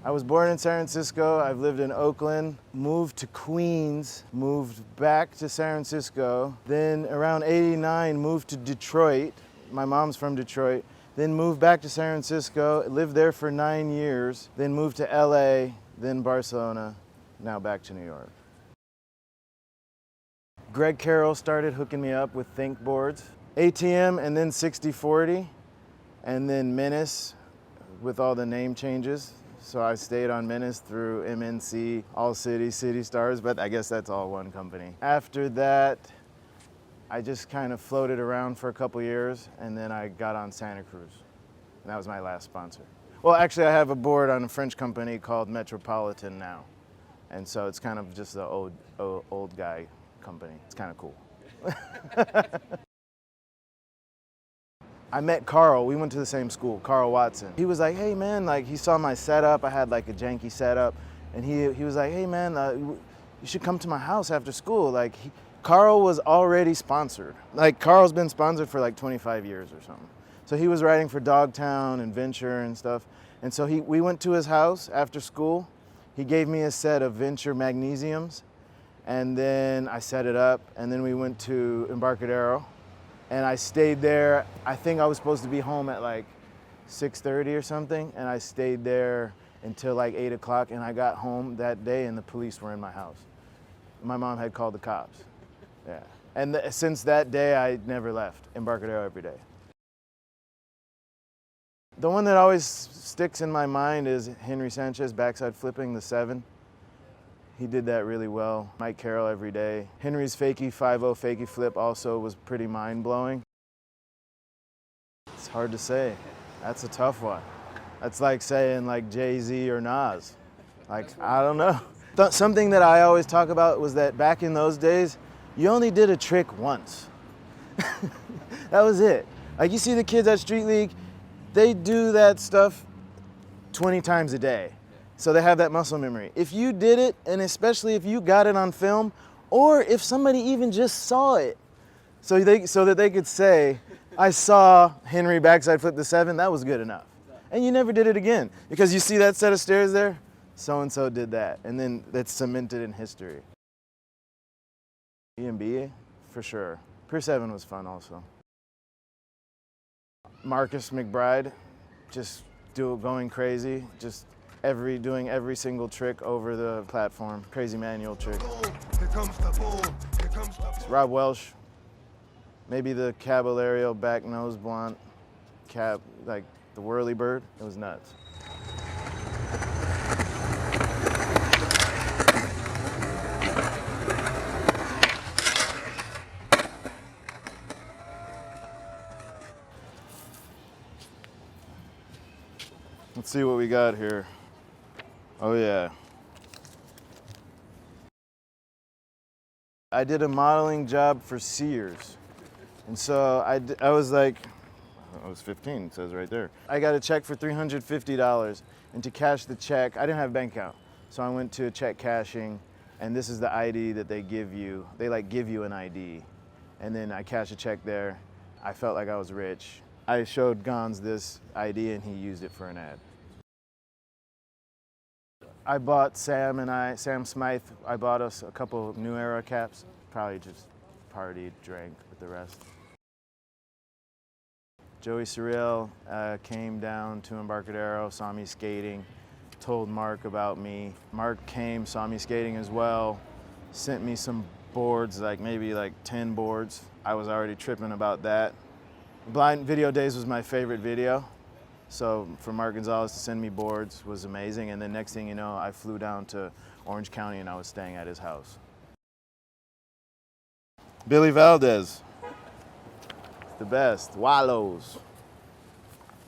I was born in San Francisco. I've lived in Oakland, moved to Queens, moved back to San Francisco. Then around '89, moved to Detroit. My mom's from Detroit. Then moved back to San Francisco, lived there for 9 years. Then moved to LA, then Barcelona, now back to New York. Greg Carroll started hooking me up with think boards. ATM and then 60/40, and then Menace with all the name changes. So I stayed on Menace through MNC, All City, City Stars, but I guess that's all one company. After that, I just kind of floated around for a couple years, and then I got on Santa Cruz. And that was my last sponsor. Well, actually, I have a board on a French company called Metropolitan now. And so it's kind of just the old guy company. It's kind of cool. I met Carl. We went to the same school, Carl Watson. He was like, hey man, like he saw my setup. I had like a janky setup. And he was like, hey man, you should come to my house after school. Like Carl was already sponsored. Like Carl's been sponsored for like 25 years or something. So he was writing for Dogtown and Venture and stuff. And so we went to his house after school. He gave me a set of Venture magnesiums. And then I set it up. And then we went to Embarcadero. And I stayed there. I think I was supposed to be home at like 6:30 or something. And I stayed there until like 8 o'clock. And I got home that day and the police were in my house. My mom had called the cops. Yeah. And since that day, I never left. Embarcadero every day. The one that always sticks in my mind is Henry Sanchez backside flipping the 7. He did that really well. Mike Carroll every day. Henry's fakie 5-0 fakie flip also was pretty mind-blowing. It's hard to say. That's a tough one. That's like saying like Jay-Z or Nas. Like, I don't know. Something that I always talk about was that back in those days, you only did a trick once. That was it. Like you see the kids at Street League, they do that stuff 20 times a day. So they have that muscle memory. If you did it, and especially if you got it on film, or if somebody even just saw it, so that they could say, I saw Henry backside flip the 7, that was good enough. And you never did it again. Because you see that set of stairs there? So-and-so did that. And then that's cemented in history. EMBA, for sure. Pier 7 was fun also. Marcus McBride, just going crazy, just doing every single trick over the platform. Crazy manual trick. Here comes the bull. Here comes the Rob Welsh, maybe the Caballero back nose blunt, like the whirly bird. It was nuts. Let's see what we got here. Oh yeah. I did a modeling job for Sears. And so I was like, I was 15, it says right there. I got a check for $350, and to cash the check, I didn't have a bank account. So I went to check cashing, and this is the ID that they give you. They like give you an ID. And then I cashed a check there. I felt like I was rich. I showed Gons this ID and he used it for an ad. I bought Sam Smythe, I bought us a couple of New Era caps. Probably just partied, drank with the rest. Joey Surreal came down to Embarcadero, saw me skating, told Mark about me. Mark came, saw me skating as well, sent me some boards, like maybe like 10 boards. I was already tripping about that. Blind Video Days was my favorite video. So for Mark Gonzalez to send me boards was amazing. And then next thing you know, I flew down to Orange County and I was staying at his house. Billy Valdez, the best. Wallows.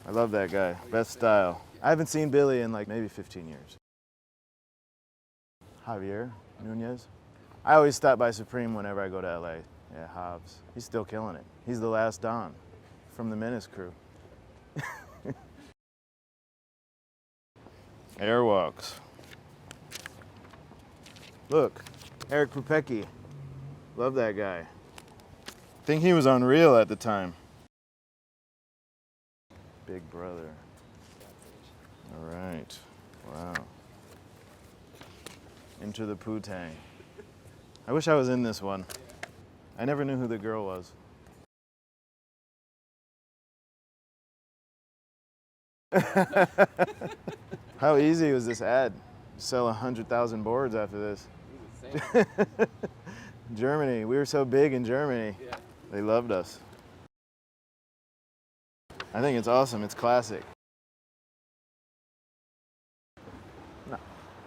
I love that guy, best style. I haven't seen Billy in like maybe 15 years. Javier Nunez. I always stop by Supreme whenever I go to LA. Yeah, Hobbs. He's still killing it. He's the last Don from the Menace crew. Airwalks. Look, Eric Pupecki. Love that guy. I think he was unreal at the time. Big brother. All right. Wow. Into the Poo-Tang. I wish I was in this one. I never knew who the girl was. How easy was this ad? Sell 100,000 boards after this. Germany, we were so big in Germany. Yeah. They loved us. I think it's awesome, it's classic. No,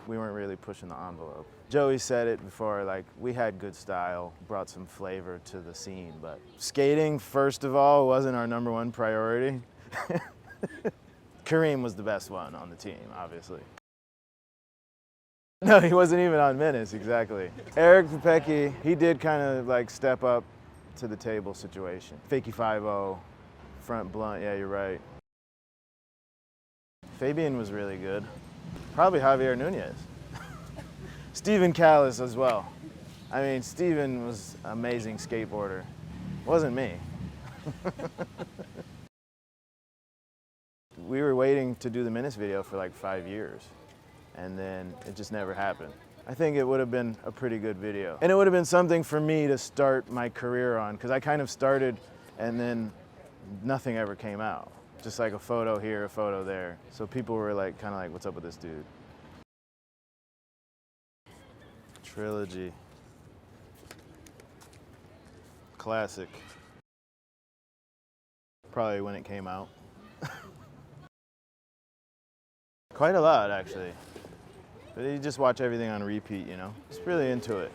we weren't really pushing the envelope. Joey said it before, like, we had good style, brought some flavor to the scene, but skating, first of all, wasn't our #1 priority. Kareem was the best one on the team, obviously. No, he wasn't even on Menace, exactly. Eric Pupecki, he did kind of like step up to the table situation. Fakie 5-0, front blunt, yeah, you're right. Fabian was really good. Probably Javier Nunez. Steven Callis as well. I mean, Steven was an amazing skateboarder. Wasn't me. We were waiting to do the Menace video for like 5 years, and then it just never happened. I think it would have been a pretty good video. And it would have been something for me to start my career on, because I kind of started and then nothing ever came out. Just like a photo here, a photo there. So people were like, kind of like, what's up with this dude? Trilogy. Classic. Probably when it came out. Quite a lot, actually. But you just watch everything on repeat, you know? Just really into it.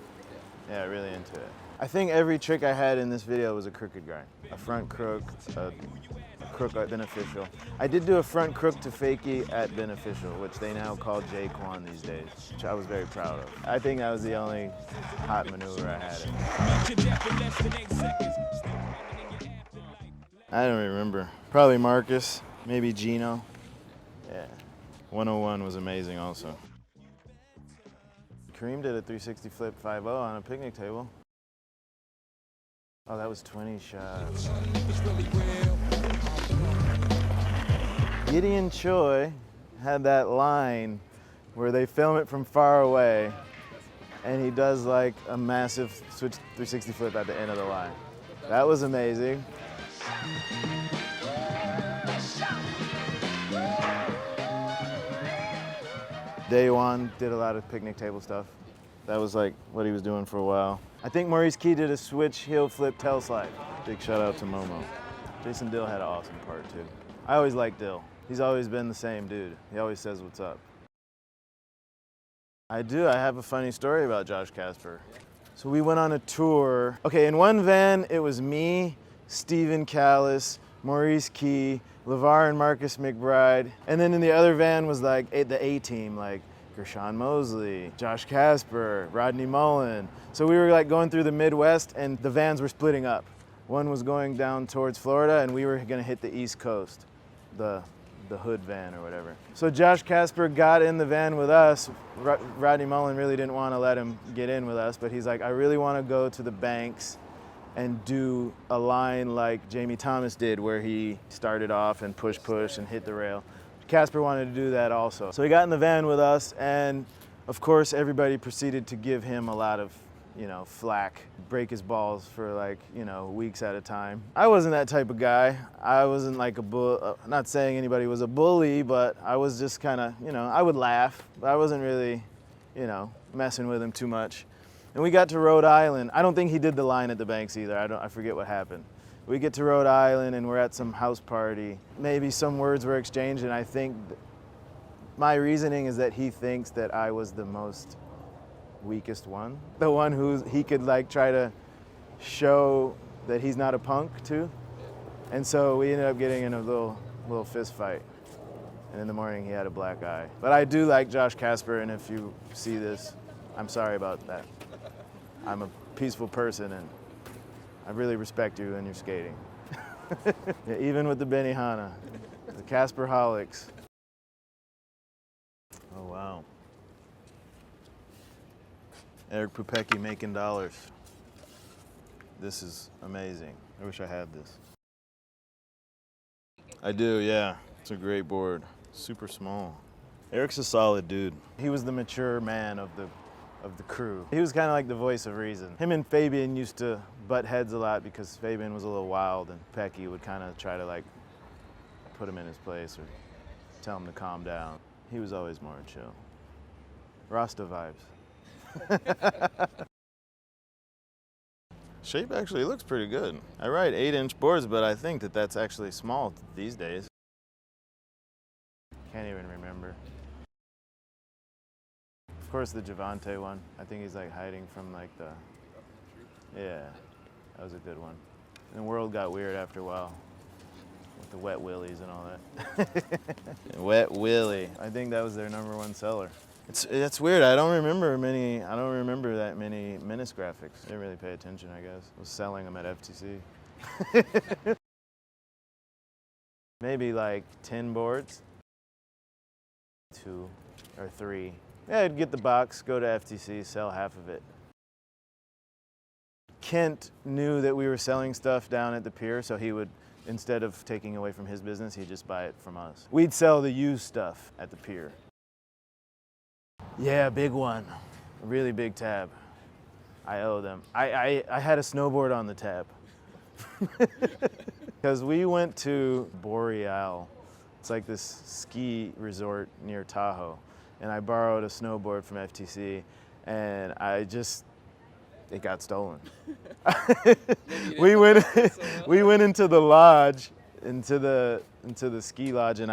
Yeah, really into it. I think every trick I had in this video was a crooked grind. A front crook, a crook at Beneficial. I did do a front crook to fakie at Beneficial, which they now call J-Quan these days, which I was very proud of. I think that was the only hot maneuver I had. I don't remember. Probably Marcus, maybe Gino. Yeah. 101 was amazing also. Kareem did a 360 flip 5-0 on a picnic table. Oh, that was 20 shots. Gideon Choi had that line where they film it from far away and he does like a massive switch 360 flip at the end of the line. That was amazing. Day one did a lot of picnic table stuff. That was like what he was doing for a while. I think Maurice Key did a switch heel flip tail slide. Big shout out to Momo. Jason Dill had an awesome part too. I always liked Dill. He's always been the same dude. He always says what's up. I do, I have a funny story about Josh Casper. So we went on a tour. Okay, in one van, it was me, Steven Callis, Maurice Key, LeVar and Marcus McBride. And then in the other van was like the A-team, like Gershon Mosley, Josh Casper, Rodney Mullen. So we were like going through the Midwest and the vans were splitting up. One was going down towards Florida and we were gonna hit the East Coast, the hood van or whatever. So Josh Casper got in the van with us. Rodney Mullen really didn't want to let him get in with us, but he's like, I really want to go to the banks and do a line like Jamie Thomas did where he started off and push and hit the rail. Casper wanted to do that also. So he got in the van with us and of course everybody proceeded to give him a lot of, you know, flack, break his balls for like, you know, weeks at a time. I wasn't that type of guy. I wasn't like a bull, not saying anybody was a bully, but I was just kind of, you know, I would laugh, but I wasn't really, you know, messing with him too much. And we got to Rhode Island. I don't think he did the line at the banks either. I forget what happened. We get to Rhode Island and we're at some house party. Maybe some words were exchanged and I think my reasoning is that he thinks that I was the most weakest one. The one who he could like try to show that he's not a punk to. And so we ended up getting in a little fist fight. And in the morning he had a black eye. But I do like Josh Casper, and if you see this, I'm sorry about that. I'm a peaceful person and I really respect you and your skating. Yeah, even with the Benihana, the Casperholics. Oh wow. Eric Pupecki making dollars. This is amazing. I wish I had this. I do, yeah. It's a great board. Super small. Eric's a solid dude. He was the mature man of the crew. He was kind of like the voice of reason. Him and Fabian used to butt heads a lot because Fabian was a little wild and Pecky would kind of try to like put him in his place or tell him to calm down. He was always more chill. Rasta vibes. Shape actually looks pretty good. I ride 8-inch boards, but I think that that's actually small these days. Can't even remember. Of course, the Javante one. I think he's like hiding from like the. Yeah, that was a good one. And the world got weird after a while with the Wet Willies and all that. Wet Willie. I think that was their #1 seller. It's weird. I don't remember that many Menace graphics. Didn't really pay attention, I guess. I was selling them at FTC. Maybe like 10 boards. 2 or 3. Yeah, I'd get the box, go to FTC, sell half of it. Kent knew that we were selling stuff down at the pier, so he would, instead of taking away from his business, he'd just buy it from us. We'd sell the used stuff at the pier. Yeah, big one. A really big tab. I owe them. I had a snowboard on the tab. Because we went to Boreal. It's like this ski resort near Tahoe. And I borrowed a snowboard from FTC, and it got stolen. we went into the lodge, into the ski lodge, and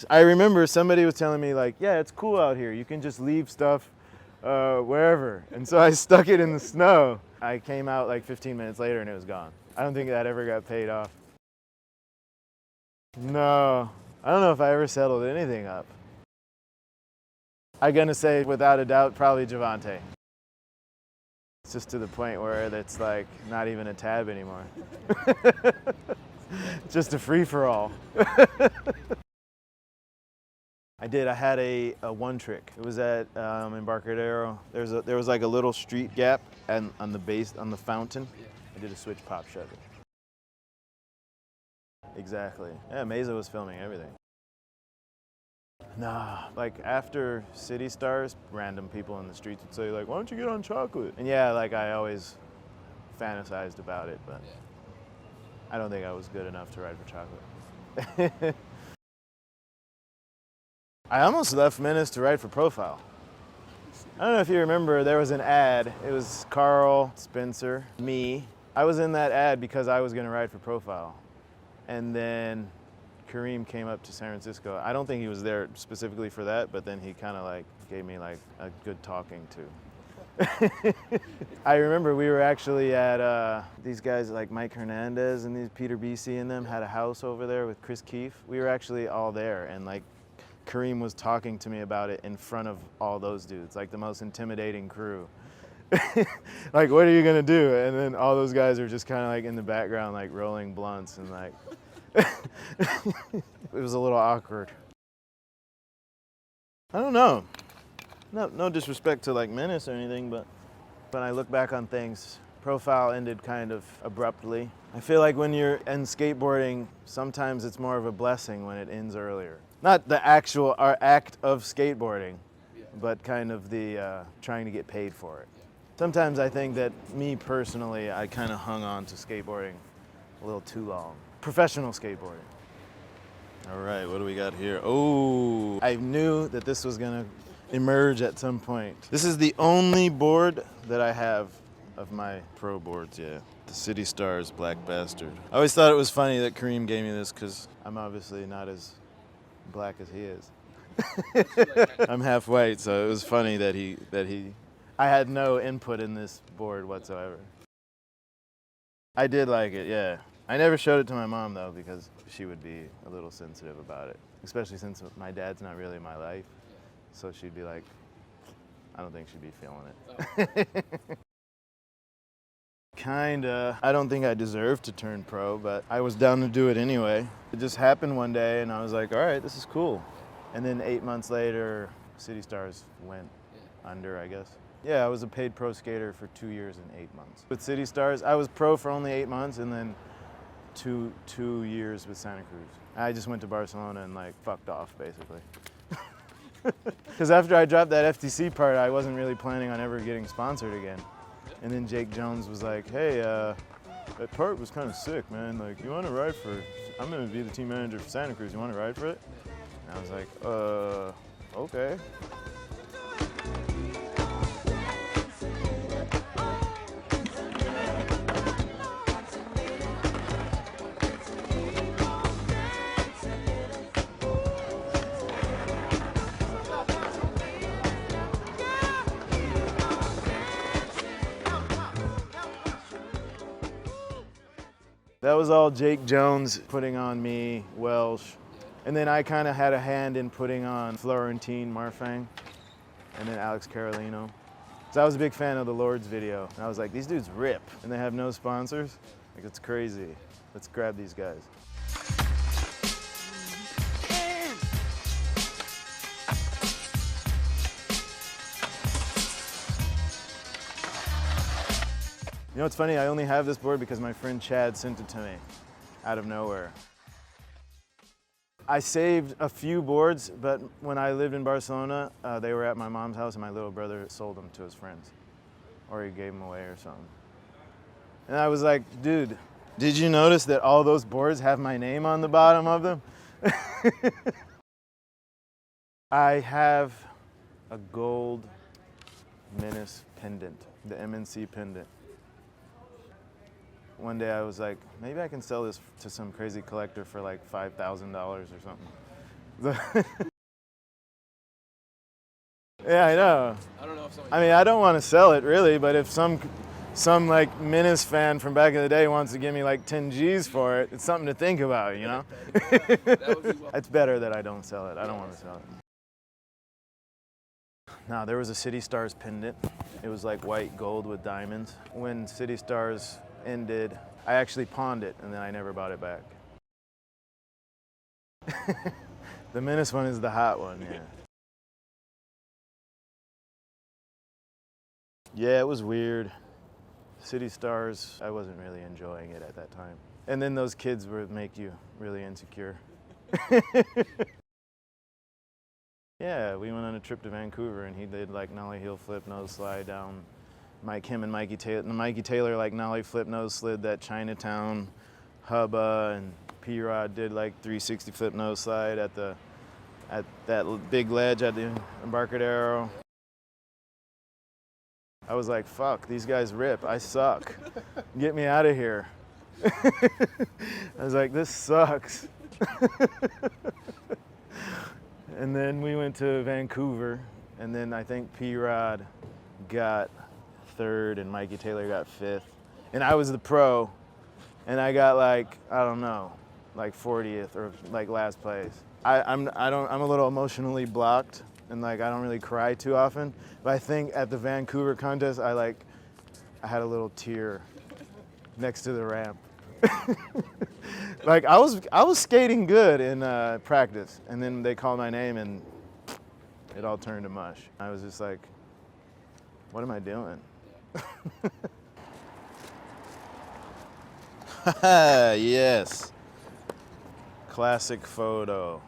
I remember somebody was telling me like, yeah, it's cool out here. You can just leave stuff wherever. And so I stuck it in the snow. I came out like 15 minutes later and it was gone. I don't think that ever got paid off. No, I don't know if I ever settled anything up. I'm gonna say, without a doubt, probably Javante. It's just to the point where it's like not even a tab anymore. Just a free-for-all. I had a one trick. It was at Embarcadero. There was like a little street gap and on the fountain. I did a switch pop shutter. Exactly. Yeah, Mesa was filming everything. Nah, like after City Stars, random people in the streets would say like, why don't you get on chocolate? And yeah, like I always fantasized about it, but I don't think I was good enough to ride for chocolate. I almost left Menace to ride for Profile. I don't know if you remember, there was an ad. It was Carl, Spencer, me. I was in that ad because I was gonna ride for Profile. And then Kareem came up to San Francisco. I don't think he was there specifically for that, but then he kind of like gave me like a good talking to. I remember we were actually at these guys like Mike Hernandez and these Peter BC and them had a house over there with Chris Keefe. We were actually all there, and like Kareem was talking to me about it in front of all those dudes, like the most intimidating crew. Like, what are you gonna do? And then all those guys are just kind of like in the background, like rolling blunts and like. It was a little awkward. I don't know. No disrespect to like Menace or anything, but when I look back on things, Profile ended kind of abruptly. I feel like when you're in skateboarding, sometimes it's more of a blessing when it ends earlier. Not the actual act of skateboarding, but kind of the trying to get paid for it. Sometimes I think that me personally, I kind of hung on to skateboarding a little too long. Professional skateboarding. All right, what do we got here? Oh, I knew that this was gonna emerge at some point. This is the only board that I have of my pro boards, yeah. The City Stars Black Bastard. I always thought it was funny that Kareem gave me this because I'm obviously not as black as he is. I'm half white, so it was funny that I had no input in this board whatsoever. I did like it, yeah. I never showed it to my mom though because she would be a little sensitive about it, especially since my dad's not really my life. So she'd be like, I don't think she'd be feeling it. Kinda. I don't think I deserved to turn pro, but I was down to do it anyway. It just happened one day and I was like, all right, this is cool. And then 8 months later, City Stars went under, I guess. Yeah, I was a paid pro skater for 2 years and 8 months. With City Stars, I was pro for only 8 months and then two years with Santa Cruz. I just went to Barcelona and like fucked off basically. Because after I dropped that FTC part, I wasn't really planning on ever getting sponsored again. And then Jake Jones was like, hey, that part was kind of sick, man. Like, you want to ride for, I'm going to be the team manager for Santa Cruz. You want to ride for it? And I was like, okay. That was all Jake Jones putting on me, Welsh. And then I kind of had a hand in putting on Florentine Marfang and then Alex Carolino. So I was a big fan of the Lords video. And I was like, these dudes rip and they have no sponsors. Like, it's crazy. Let's grab these guys. You know what's funny? I only have this board because my friend Chad sent it to me out of nowhere. I saved a few boards, but when I lived in Barcelona, they were at my mom's house and my little brother sold them to his friends. Or he gave them away or something. And I was like, dude, did you notice that all those boards have my name on the bottom of them? I have a gold Menace pendant, the MNC pendant. One day I was like, maybe I can sell this to some crazy collector for like $5,000 or something. Yeah, I know. I don't know if I mean, I don't want to sell it really, but if some like Menace fan from back in the day wants to give me like 10 G's for it, it's something to think about, you know? that would be well. It's better that I don't sell it. I don't want to sell it. Now, there was a City Stars pendant. It was like white gold with diamonds. When City Stars ended, I actually pawned it and then I never bought it back. The Menace one is the hot one, yeah. Yeah, it was weird. City Stars, I wasn't really enjoying it at that time. And then those kids would make you really insecure. Yeah, we went on a trip to Vancouver and he did like nollie heel flip, nose slide down him and Mikey Taylor like nollie flip, nose slid that Chinatown hubba, and P-Rod did like 360 flip nose slide at that big ledge at the Embarcadero. I was like, fuck, these guys rip, I suck. Get me out of here. I was like, this sucks. And then we went to Vancouver, and then I think P-Rod got third and Mikey Taylor got fifth. And I was the pro, and I got like, I don't know, like 40th or like last place. I'm a little emotionally blocked, and like I don't really cry too often, but I think at the Vancouver contest, I had a little tear next to the ramp. Like I was skating good in practice, and then they called my name and it all turned to mush. I was just like, what am I doing? Yes. Classic photo.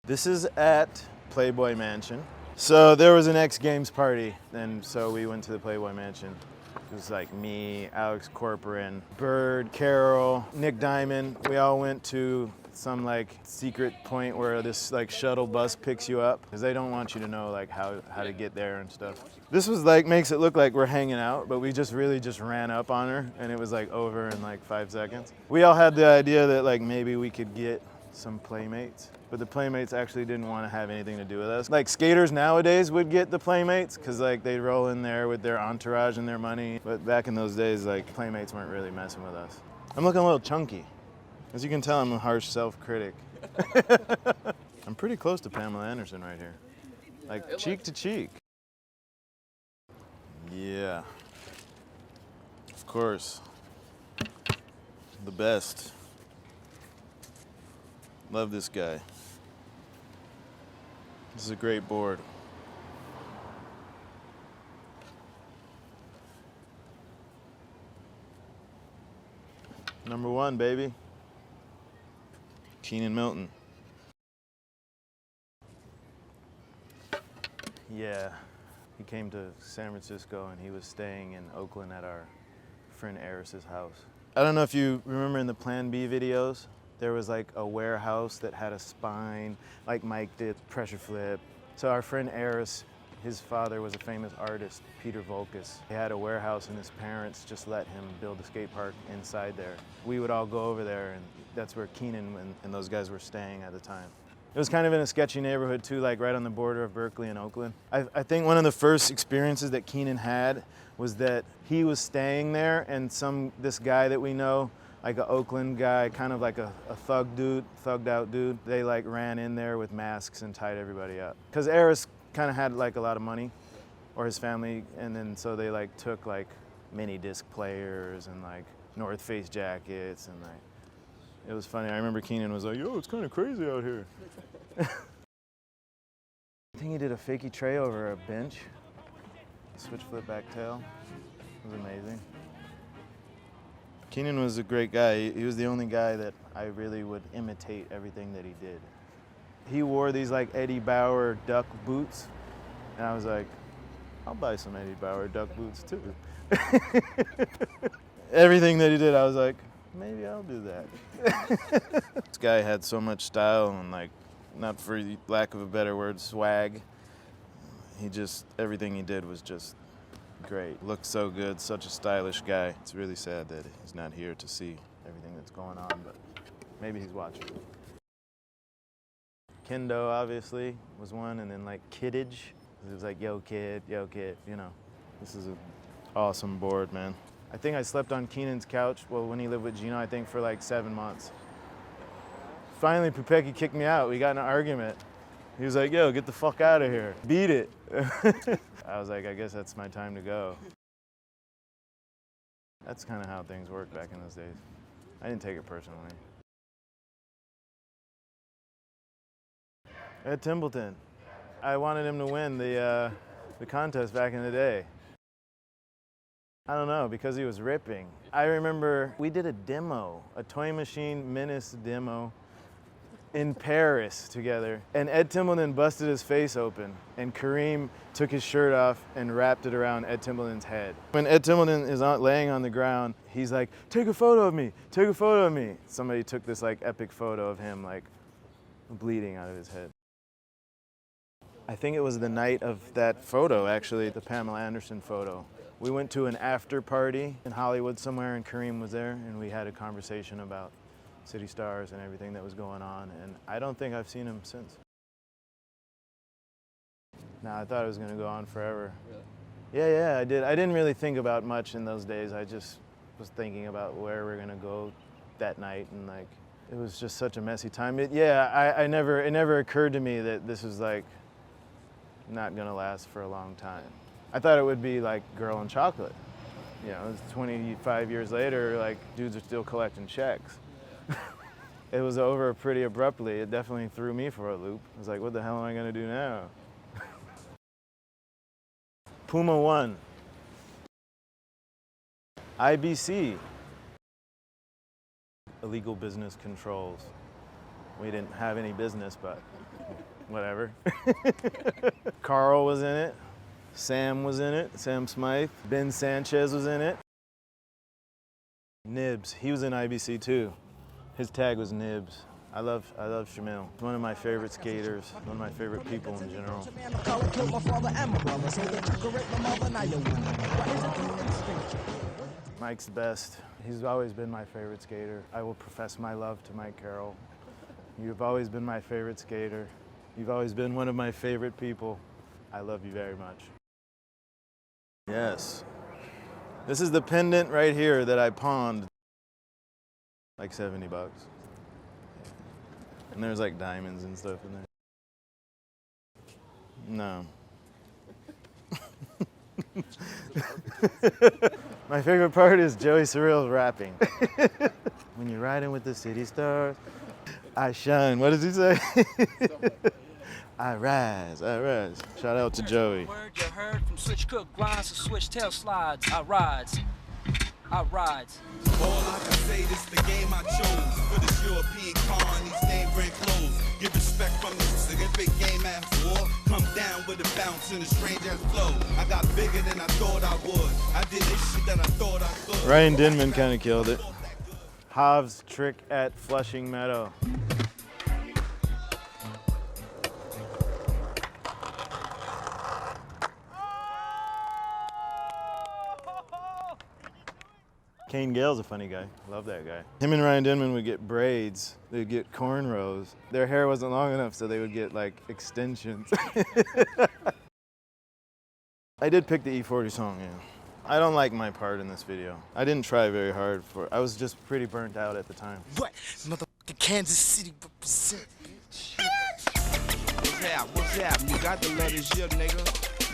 This is at Playboy Mansion. So there was an X Games party, and so we went to the Playboy Mansion. It was like me, Alex Corporan, Bird, Carol, Nick Diamond. We all went to some like secret point where this like shuttle bus picks you up, because they don't want you to know like how to get there and stuff. This was like, makes it look like we're hanging out, but we just really just ran up on her and it was like over in like 5 seconds. We all had the idea that like maybe we could get some playmates, but the playmates actually didn't want to have anything to do with us. Like skaters nowadays would get the playmates because like they'd roll in there with their entourage and their money. But back in those days, like playmates weren't really messing with us. I'm looking a little chunky. As you can tell, I'm a harsh self-critic. I'm pretty close to Pamela Anderson right here. Like cheek to cheek. Yeah. Of course. The best. Love this guy. This is a great board. Number 1, baby. Keenan Milton. Yeah, he came to San Francisco and he was staying in Oakland at our friend Eris's house. I don't know if you remember in the Plan B videos, there was like a warehouse that had a spine, like Mike did, pressure flip. So our friend Eris, his father was a famous artist, Peter Volkus. He had a warehouse and his parents just let him build a skate park inside there. We would all go over there and that's where Keenan and those guys were staying at the time. It was kind of in a sketchy neighborhood too, like right on the border of Berkeley and Oakland. I think one of the first experiences that Keenan had was that he was staying there and this guy that we know, like an Oakland guy, kind of like a thugged out dude, they like ran in there with masks and tied everybody up. Cause Eris kind of had like a lot of money, or his family, and then so they like took like mini disc players and like North Face jackets and like, it was funny. I remember Keenan was like, yo, it's kind of crazy out here. I think he did a fakie tray over a bench. Switch flip back tail. It was amazing. Keenan was a great guy. He was the only guy that I really would imitate everything that he did. He wore these like Eddie Bauer duck boots, and I was like, I'll buy some Eddie Bauer duck boots too. Everything that he did, I was like, maybe I'll do that. This guy had so much style and like, not for lack of a better word, swag. Everything he did was just great. Looked so good, such a stylish guy. It's really sad that he's not here to see everything that's going on, but maybe he's watching. Kendo, obviously, was one, and then like Kiddage. It was like, yo kid, you know. This is an awesome board, man. I think I slept on Keenan's couch, well, when he lived with Gino, I think for like 7 months. Finally, Pupeki kicked me out. We got in an argument. He was like, yo, get the fuck out of here. Beat it. I was like, I guess that's my time to go. That's kind of how things worked back in those days. I didn't take it personally. Ed Templeton. I wanted him to win the contest back in the day. I don't know, because he was ripping. I remember we did a demo, a Toy Machine Menace demo in Paris together. And Ed Templeton busted his face open and Kareem took his shirt off and wrapped it around Ed Templeton's head. When Ed Templeton is laying on the ground, he's like, take a photo of me, take a photo of me. Somebody took this like epic photo of him like bleeding out of his head. I think it was the night of that photo, actually, the Pamela Anderson photo. We went to an after party in Hollywood somewhere and Kareem was there and we had a conversation about City Stars and everything that was going on, and I don't think I've seen him since. Nah, I thought it was gonna go on forever. Really? Yeah, I did. I didn't really think about much in those days. I just was thinking about where we're gonna go that night, and like, it was just such a messy time. It never occurred to me that this was like not gonna last for a long time. I thought it would be like Girl in Chocolate. You know, it's 25 years later, like dudes are still collecting checks. It was over pretty abruptly. It definitely threw me for a loop. I was like, what the hell am I gonna do now? Puma 1. IBC. Illegal business controls. We didn't have any business, but whatever. Carl was in it. Sam was in it. Sam Smythe. Ben Sanchez was in it. Nibs. He was in IBC too. His tag was Nibs. I love Shamil. One of my favorite skaters, one of my favorite people in general. Mike's the best. He's always been my favorite skater. I will profess my love to Mike Carroll. You've always been my favorite skater. You've always been one of my favorite people. I love you very much. Yes. This is the pendant right here that I pawned. Like 70 bucks. And there's like diamonds and stuff in there. No. My favorite part is Joey Surreal's rapping. When you're riding with the city stars, I shine. What does he say? I rise, I rise. Shout out to Joey. Word you heard from switch cook grinds to switch tail slides. I rise. I ride. All I can say, this the game I chose. For this European car and these name brand clothes. Give respect from the significant game after war. Come down with a bounce and a strange ass flow. I got bigger than I thought I would. I did this shit that I thought I could. Ryan Dinman kind of killed it. Hov's trick at Flushing Meadow. Kane Gale's a funny guy. Love that guy. Him and Ryan Dinman would get braids. They'd get cornrows. Their hair wasn't long enough, so they would get like extensions. I did pick the E40 song, yeah. I don't like my part in this video. I didn't try very hard for it. I was just pretty burnt out at the time. What? Motherfucking Kansas City represent, bitch. What's happening? You got the letters here, nigga.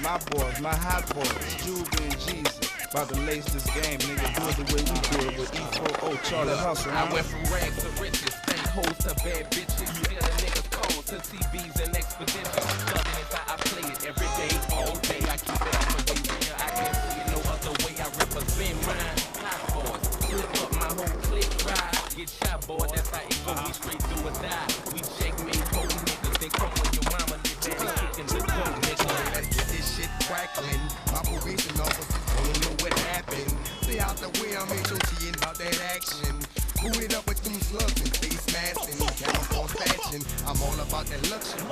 My boys, my hot boys, Juvie and Jesus. About to lace this game, nigga. Do it the way we do it with E4O, Charlie Hustle. I went from rags to riches, thank hoes to bad bitches. Still a nigga's cold to CBs and expeditions. Southern is how I play it every day, all day. I keep it on the way real. I can't see it no other way. I represent mine. Hot boys, flip up my whole clique ride. Get shot, boy, that's how it go. We straight do or die. We checkmate whole niggas. Then come when your mama live there and kicking the door, nigga. Let's get this shit crackling. My probation officer don't know what happened. Stay out the way, I'll make sure she ain't about that action. Boot it up with them slugs and face masks and camouflage fashion. I'm all about that luxury.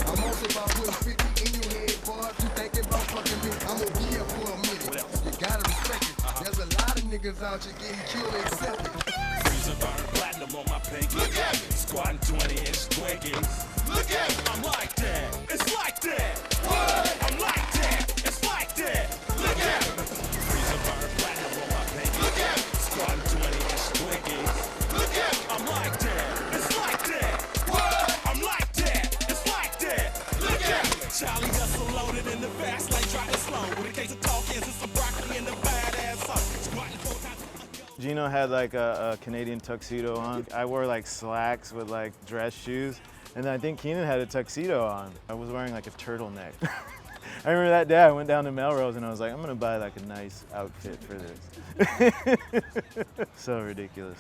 I'm also about putting 50 in your head, boy. If you thinking about fucking me, I'm gonna be here for a minute. You gotta respect it. There's a lot of niggas out here getting killed and accepted. Freezer burn platinum on my pinky. Look at me. Squatting 20-inch Twinkies. Look at me. I'm like that. It's like that. What? I'm like that. It's like that. Look at me. Freezer burn platinum on my pinky. Look at me. Squatting 20-inch Twinkies. Look at me. I'm like that. It's like that. What? I'm like that. It's like that. Look at me. Charlie hustle loaded in the fast lane, driving slow. With a case of tall cans and some broccoli in the badass sauce. Squatting 4 times. Gino had like a Canadian tuxedo on. I wore like slacks with like dress shoes. And then I think Keenan had a tuxedo on. I was wearing like a turtleneck. I remember that day I went down to Melrose and I was like, I'm gonna buy like a nice outfit for this. So ridiculous.